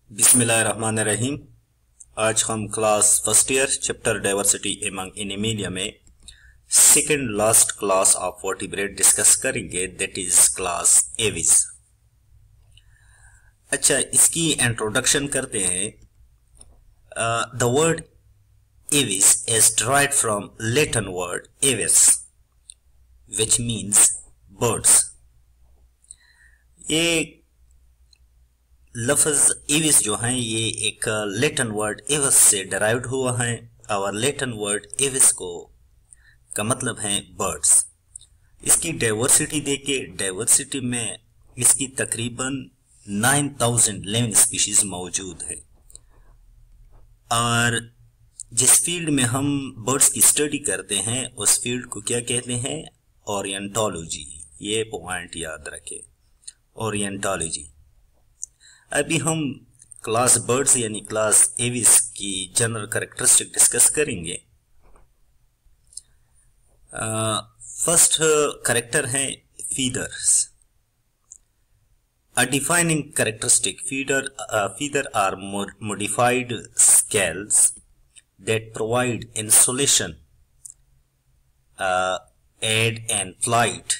बिस्मिल्लाहिर्रहमानिर्रहीम। आज हम class first year chapter diversity among animalia में second last class of vertebrate discuss करेंगे, दैट इज क्लास एविस। अच्छा, इसकी इंट्रोडक्शन करते हैं। The word aves is derived from Latin word aves which means birds. ये लफ्ज एविस जो है ये एक लैटिन वर्ड एविस से डराइव्ड हुआ है और लैटिन वर्ड एविस का मतलब है बर्ड्स। इसकी डाइवर्सिटी देखे, डाइवर्सिटी में इसकी तकरीबन 9000 लिविंग स्पीशीज मौजूद है। और जिस फील्ड में हम बर्ड्स की स्टडी करते हैं उस फील्ड को क्या कहते हैं? ओरिएंटोलॉजी। ये पॉइंट याद रखें, ओरिएंटोलॉजी। अभी हम क्लास बर्ड्स यानी क्लास एविस की जनरल कैरेक्टरिस्टिक डिस्कस करेंगे। फर्स्ट कैरेक्टर है feathers. A defining characteristic feather are modified scales that provide insulation, aid in flight,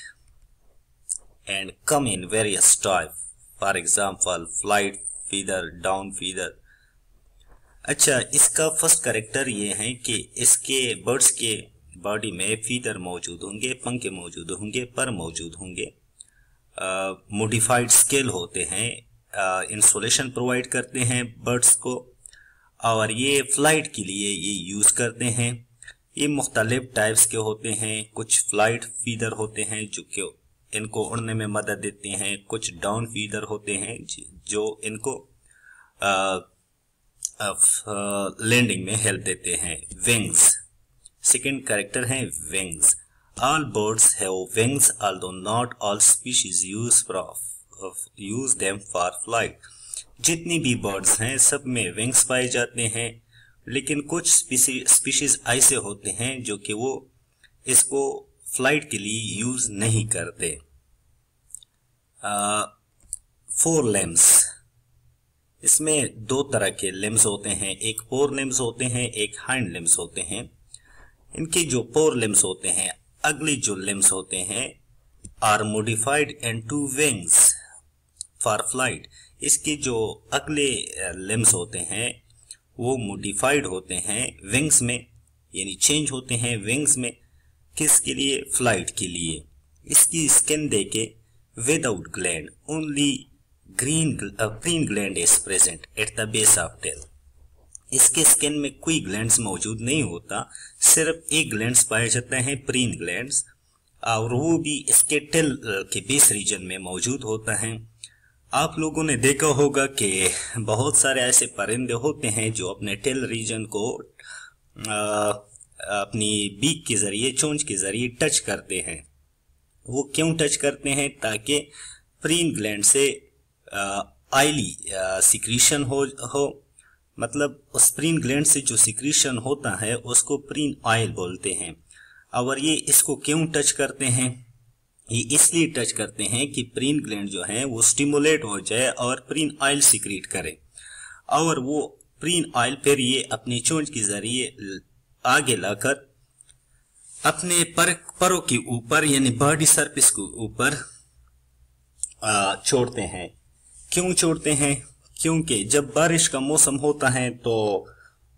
and come in various types. For example, flight feather, down feather. अच्छा, इसका first character ये है कि इसके birds के body में feather मौजूद होंगे, पंखे मौजूद होंगे, पर मौजूद होंगे, मॉडिफाइड स्केल होते हैं, इंसुलेशन प्रोवाइड करते हैं बर्ड्स को, और ये फ्लाइट के लिए ये यूज करते हैं। ये मुख्तलिफ टाइप्स के होते हैं। कुछ फ्लाइट फीदर होते हैं जो कि इनको उड़ने में मदद देते हैं, कुछ डाउन फीदर होते हैं जो इनको लैंडिंग में हेल्प देते हैं। विंग्स, सेकंड कैरेक्टर है wings. All birds have wings although not all species use them for flight। जितनी भी बर्ड्स हैं सब में विंग्स पाए जाते हैं, लेकिन कुछ स्पीशीज ऐसे होते हैं जो कि वो इसको फ्लाइट के लिए यूज नहीं करते। 4 लिम्स, इसमें 2 तरह के लिम्स होते हैं, एक फोर लिम्स होते हैं, एक हाइंड लिम्स होते हैं। इनके जो फोर लिम्स होते हैं, अगले जो लिम्स होते हैं, are modified into wings for flight. इसके जो अगले लिम्स होते हैं वो मॉडिफाइड होते हैं विंग्स में, यानी चेंज होते हैं विंग्स में। किसके लिए? फ्लाइट के लिए। इसकी स्किन देके without gland, only preen gland is present at the base of tail. इसके स्किन में कोई ग्लैंड्स मौजूद नहीं होता, सिर्फ एक ग्लैंड्स पाया जाता है, प्रीन ग्लैंड्स, और वो भी इसके टेल के बेस रीजन में मौजूद होता है। आप लोगों ने देखा होगा कि बहुत सारे ऐसे परिंदे होते हैं जो अपने टेल रीजन को अपनी बीक के जरिए, चोंच के जरिए टच करते हैं। वो क्यों टच करते हैं? ताकि प्रीन ग्लैंड से ऑयली सिक्रीशन हो, मतलब उस प्रीन ग्लैंड से जो सिक्रीशन होता है उसको प्रीन ऑयल बोलते हैं। और ये इसको क्यों टच करते हैं? ये इसलिए टच करते हैं कि प्रीन ग्लैंड जो है वो स्टिमुलेट हो जाए और प्रीन ऑयल सिक्रीट करे, और वो प्रीन ऑयल फिर ये अपनी चोंच के जरिए आगे लाकर अपने परों के ऊपर यानी बॉडी सरफेस के ऊपर छोड़ते हैं। क्यों छोड़ते हैं? क्योंकि जब बारिश का मौसम होता है तो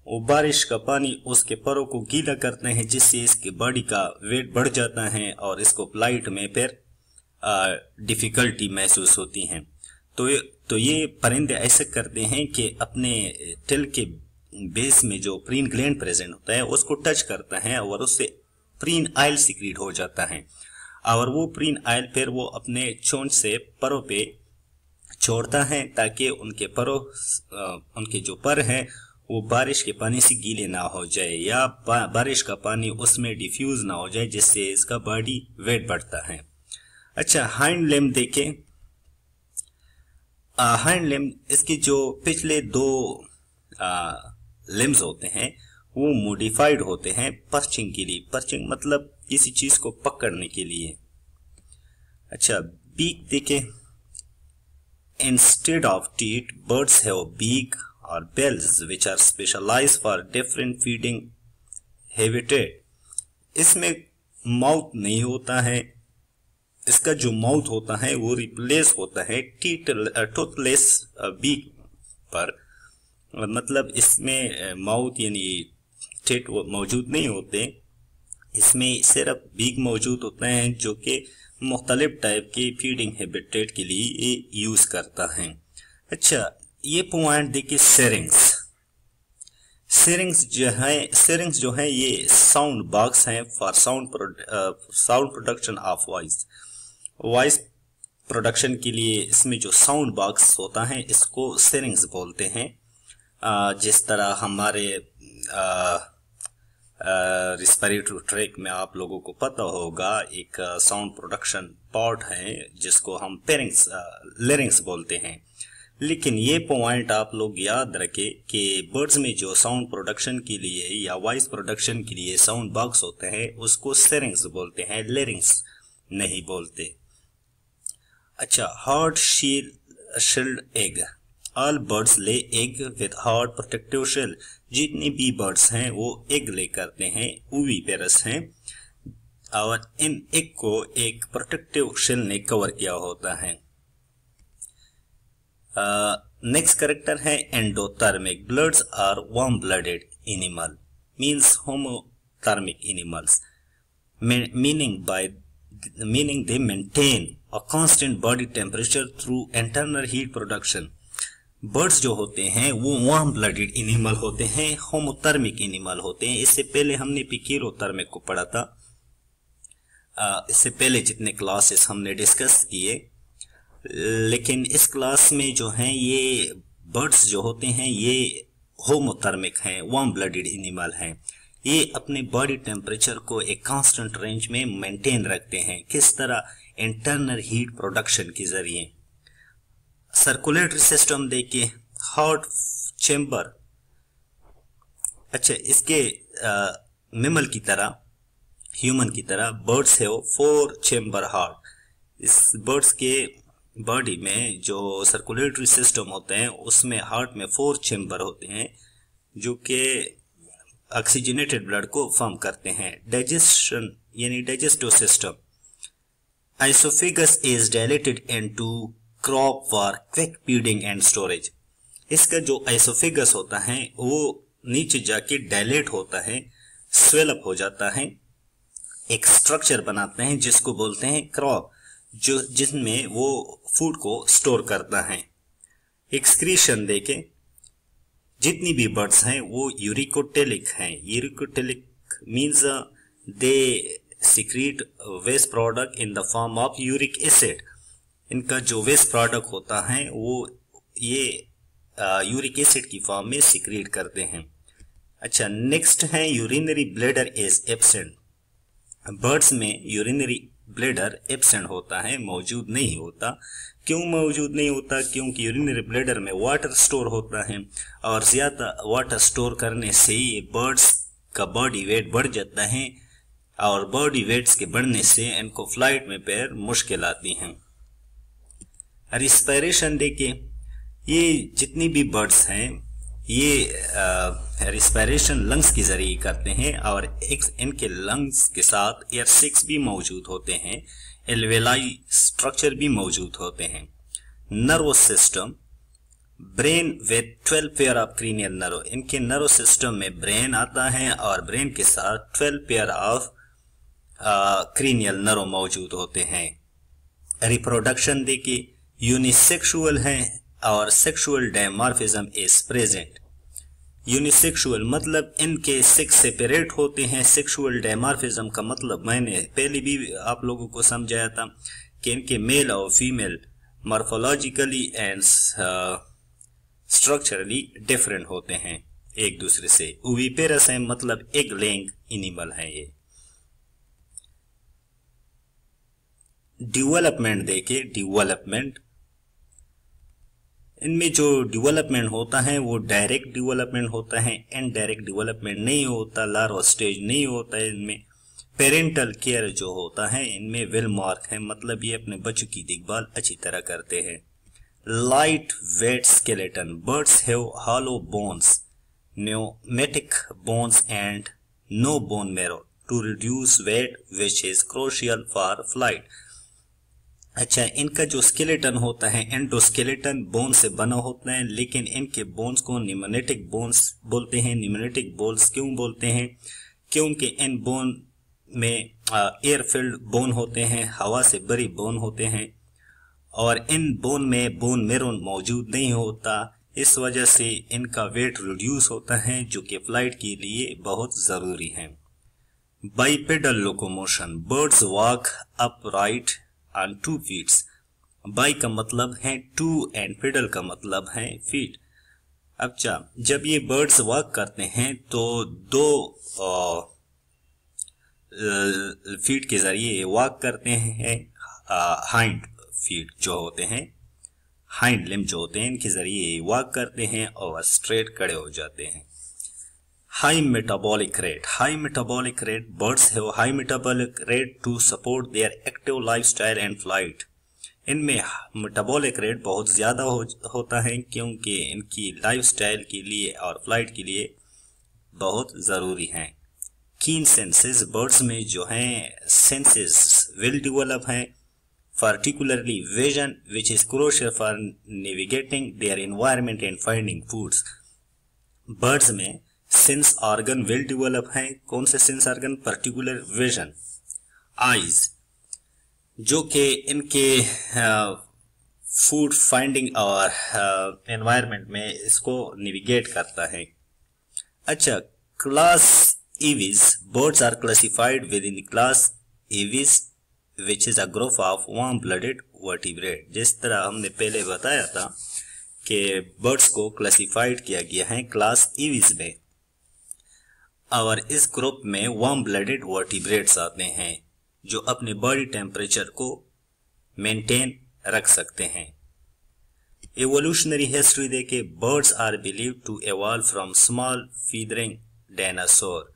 वो बारिश का पानी उसके परों को गीला करते हैं, जिससे इसके बॉडी का वेट बढ़ जाता है और इसको फ्लाइट में फिर डिफिकल्टी महसूस होती है। तो ये परिंदे ऐसे करते हैं कि अपने टेल के बेस में जो प्रीन ग्लैंड प्रेजेंट होता है उसको टच करता है और उससे प्रीन ऑयल सिक्रीट हो जाता है, और वो प्रीन ऑयल फिर वो अपने चोंच से परों पे छोड़ता है ताकि उनके जो पर हैं वो बारिश के पानी से गीले ना हो जाए या बारिश का पानी उसमें डिफ्यूज ना हो जाए, जिससे इसका बॉडी वेट बढ़ता है। अच्छा, हाइंड लिम्ब देखें। हाइंड लिम्ब, इसके जो पिछले 2 लिम्स होते हैं वो मॉडिफाइड होते हैं पर्चिंग के लिए। पर्चिंग मतलब किसी चीज को पकड़ने के लिए। अच्छा, बीक देखें। Instead of teeth, birds have beak or bells which are specialized for different feeding habitat. इसमें माउथ नहीं होता है, इसका जो माउथ होता है वो रिप्लेस होता है टूथलेस बीक पर। मतलब इसमें माउथ यानी टेट मौजूद नहीं होते, इसमें सिर्फ बीक मौजूद होते हैं जो कि मुख्तलिफ टाइप के फीडिंग हैबिटेट के लिए यूज करता है। अच्छा, ये पॉइंट देखिए सिरिंग्स जो है ये साउंड बॉक्स हैं for sound production of voice production के लिए। इसमें जो साउंड बॉक्स होता है इसको सिरिंग्स बोलते हैं। जिस तरह हमारे रिस्पिरेटरी ट्रैक में आप लोगों को पता होगा एक साउंड प्रोडक्शन पार्ट है जिसको हम लेरिंग्स बोलते हैं। लेकिन ये पॉइंट आप लोग याद रखें कि बर्ड्स में जो साउंड प्रोडक्शन के लिए या वॉइस प्रोडक्शन के लिए साउंड बॉक्स होते हैं उसको सिरिंग्स बोलते हैं, लेरिंग्स नहीं बोलते। अच्छा, hard shelled egg. All birds lay egg with hard protective shell. जितने भी बर्ड्स हैं वो एग ले करते हैं, ओविपेरस हैं, और इन एग को एक प्रोटेक्टिव शेल ने कवर किया होता है। नेक्स्ट कैरेक्टर है endothermic. Bloods are warm blooded animal means homothermic animals, meaning they maintain a constant body temperature through internal heat production. Birds जो होते हैं वो वार्म ब्लडेड एनिमल होते हैं, होमोथर्मिक एनिमल होते हैं। इससे पहले हमने पिकेरोथर्मिक को पढ़ा था, इससे पहले जितने क्लासेस हमने डिस्कस किए। लेकिन इस क्लास में जो हैं ये बर्ड्स जो होते हैं ये होमोथर्मिक हैं, वार्म ब्लडेड एनिमल हैं। ये अपने बॉडी टेम्परेचर को एक कांस्टेंट रेंज में मेंटेन रखते हैं। किस तरह? इंटरनल हीट प्रोडक्शन के जरिए। सर्कुलेटरी सिस्टम देखिए, हार्ट चेंबर। अच्छा, इसके मैमल की तरह, ह्यूमन की तरह बर्ड्स है 4 चेंबर हार्ट। इस बर्ड्स के बॉडी में जो सर्कुलेटरी सिस्टम होते हैं उसमें हार्ट में 4 चेंबर होते हैं जो कि ऑक्सीजनेटेड ब्लड को फॉर्म करते हैं। डाइजेशन यानी digestive system, oesophagus is dilated into crop for quick feeding and storage. इसका जो आइसोफेगस होता है वो नीचे जाके डायलेट होता है, स्वेलअप हो जाता है, एक स्ट्रक्चर बनाते हैं जिसको बोलते हैं क्रॉप, जो जिसमें वो फूड को स्टोर करता है। एक्सक्रीशन देखें, जितनी भी बर्ड्स हैं वो यूरिकोटेलिक हैं। Uricotelic means they secrete waste product in the form of uric acid. इनका जो वेस्ट प्रोडक्ट होता है वो ये यूरिक एसिड की फॉर्म में सिक्रीट करते हैं। अच्छा, नेक्स्ट है urinary bladder is absent. Birds में यूरिनरी ब्लैडर एब्सेंट होता है, मौजूद नहीं होता। क्यों मौजूद नहीं होता? क्योंकि यूरिनरी ब्लैडर में वाटर स्टोर होता है और ज्यादा वाटर स्टोर करने से ये बर्ड्स का बॉडी वेट बढ़ जाता है और बॉडी वेट्स के बढ़ने से इनको फ्लाइट में पैर मुश्किल आती हैं। रिस्पिरेशन देखिए, ये जितनी भी बर्ड्स हैं ये रिस्पिरेशन लंग्स के जरिए करते हैं और इनके लंग्स के साथ एयर सिक्स भी मौजूद होते हैं, एल्वेलाई स्ट्रक्चर भी मौजूद होते हैं। Nervous system, brain with 12 pair of cranial nerve. इनके नर्व सिस्टम में ब्रेन आता है और ब्रेन के साथ 12 पेयर ऑफ क्रीनियल नर्व मौजूद होते हैं। रिप्रोडक्शन देखिए, यूनिसेक्सुअल है और sexual dimorphism is present. Unisexual मतलब इनके सेक्स सेपरेट होते हैं। सेक्सुअल डायमॉर्फिज्म का मतलब मैंने पहले भी आप लोगों को समझाया था कि इनके मेल और female morphologically and structurally different होते हैं एक दूसरे से। ओविपेरस है मतलब एग लेइंग एनिमल है ये। डेवलपमेंट देखिए, डेवलपमेंट, इनमें जो डेवलपमेंट होता है वो डायरेक्ट डेवलपमेंट होता है, इनडायरेक्ट डेवलपमेंट नहीं होता, लार्वा स्टेज नहीं होता है इनमें। पेरेंटल केयर जो होता है इनमें वेल मार्क है, मतलब ये अपने बच्चों की देखभाल अच्छी तरह करते हैं। Light weight skeleton, birds have hollow bones, pneumatic bones and no bone marrow to reduce weight which is crucial for flight। अच्छा, इनका जो स्केलेटन होता है एंडोस्केलेटन बोन से बना होता है, लेकिन इनके बोन्स को न्यूमेटिक बोन्स बोलते हैं। न्यूमेटिक बोन्स क्यों बोलते हैं? क्योंकि इन बोन में एयर फिल्ड बोन होते हैं, हवा से भरी बोन होते हैं, और इन बोन में बोन मैरो मौजूद नहीं होता। इस वजह से इनका वेट रिड्यूस होता है, जो कि फ्लाइट के लिए बहुत जरूरी है। Bipedal locomotion, birds walk upright on 2 feet। Bi का मतलब है 2 एंड पेडल का मतलब है फीट। अच्छा, जब ये बर्ड्स वॉक करते हैं तो 2 फीट के जरिए वॉक करते हैं। हाइंड फीट जो होते हैं, हाइंड लिम्ब जो होते हैं, इनके जरिए वॉक करते हैं और स्ट्रेट खड़े हो जाते हैं। High metabolic rate, high metabolic rate, birds have high metabolic rate to support their active lifestyle and flight. इनमें मेटाबॉलिक रेट बहुत ज्यादा होता है, क्योंकि इनकी लाइफस्टाइल के लिए और फ्लाइट के लिए बहुत जरूरी है। कीन सेंसेस, बर्ड्स में जो है सेंसेस वेल डेवलप हैं, particularly vision which is crucial for navigating their environment and finding foods। Birds में सेंस ऑर्गन वेल डेवलप है। कौन से sense organ? Particular vision, eyes, जो कि इनके फूड फाइंडिंग और एनवायरनमेंट में इसको नेविगेट करता है। अच्छा, class Aves, birds are classified within class Aves which is a group of warm blooded vertebrate. जिस तरह हमने पहले बताया था कि बर्ड्स को क्लासिफाइड किया गया है क्लास एविस में, और इस ग्रुप में वार्म ब्लडेड वर्टिब्रेट्स आते हैं जो अपने बॉडी टेम्परेचर को मेंटेन रख सकते हैं। एवोल्यूशनरी हिस्ट्री देखे, birds are believed to evolve from small feathering dinosaur.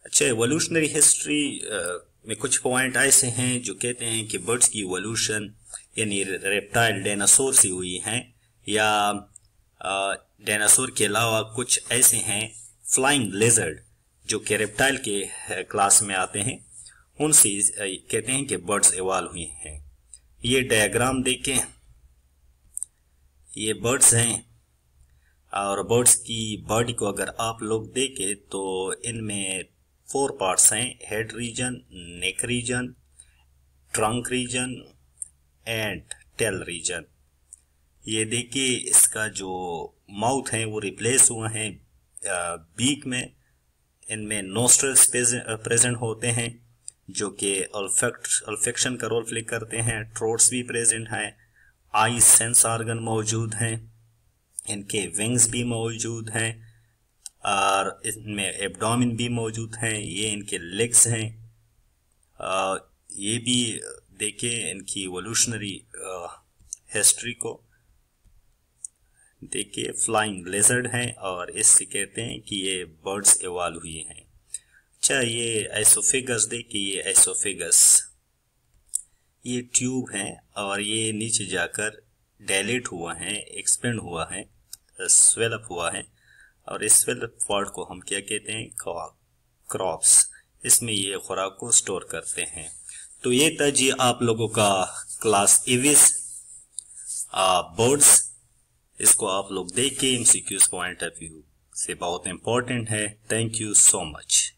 अच्छा, एवोल्यूशनरी हिस्ट्री में कुछ पॉइंट ऐसे हैं जो कहते हैं कि बर्ड्स की इवोल्यूशन यानी रेप्टाइल डायनासोर से हुई है, या डायनासोर के अलावा कुछ ऐसे हैं फ्लाइंग लेजर्ड जो कि रेप्टाइल के क्लास में आते हैं, उनसे कहते हैं कि बर्ड्स इवॉल्व हुए हैं। ये डायग्राम देखें, ये बर्ड्स हैं, और बर्ड्स की बॉडी को अगर आप लोग देखें तो इनमें 4 पार्ट्स हैं, head region, neck region, trunk reason and tail region. ये देखिए, इसका जो माउथ है वो रिप्लेस हुआ है बीक में। इनमें नोस्ट्रल्स प्रेजेंट होते हैं जो कि अल्फेक्शन का रोल प्ले करते हैं। ट्रोट्स भी प्रेजेंट हैं, आई सेंस ऑर्गन मौजूद हैं, इनके विंग्स भी मौजूद हैं, और इनमें एब्डोमेन भी मौजूद हैं। ये इनके लेग्स हैं। ये भी देखिए इनकी इवोल्यूशनरी हिस्ट्री को देखिए, फ्लाइंग लेजर्ड हैं, और इससे कहते हैं कि ये बर्ड्स इवॉल्व हुए हैं। अच्छा, ये एसोफेगस देखिए, ये एसोफेगस, ये ट्यूब है और ये नीचे जाकर डायलेट हुआ है, एक्सपेंड हुआ है, स्वेलअप हुआ है, और इस स्वेलअप पार्ट को हम क्या कहते हैं? क्रॉप्स। इसमें ये खुराक को स्टोर करते हैं। तो ये था जी आप लोगों का क्लास एविस बर्ड्स। इसको आप लोग देखिए, एमसीक्यूज पॉइंट ऑफ व्यू से बहुत इंपॉर्टेंट है। Thank you so much.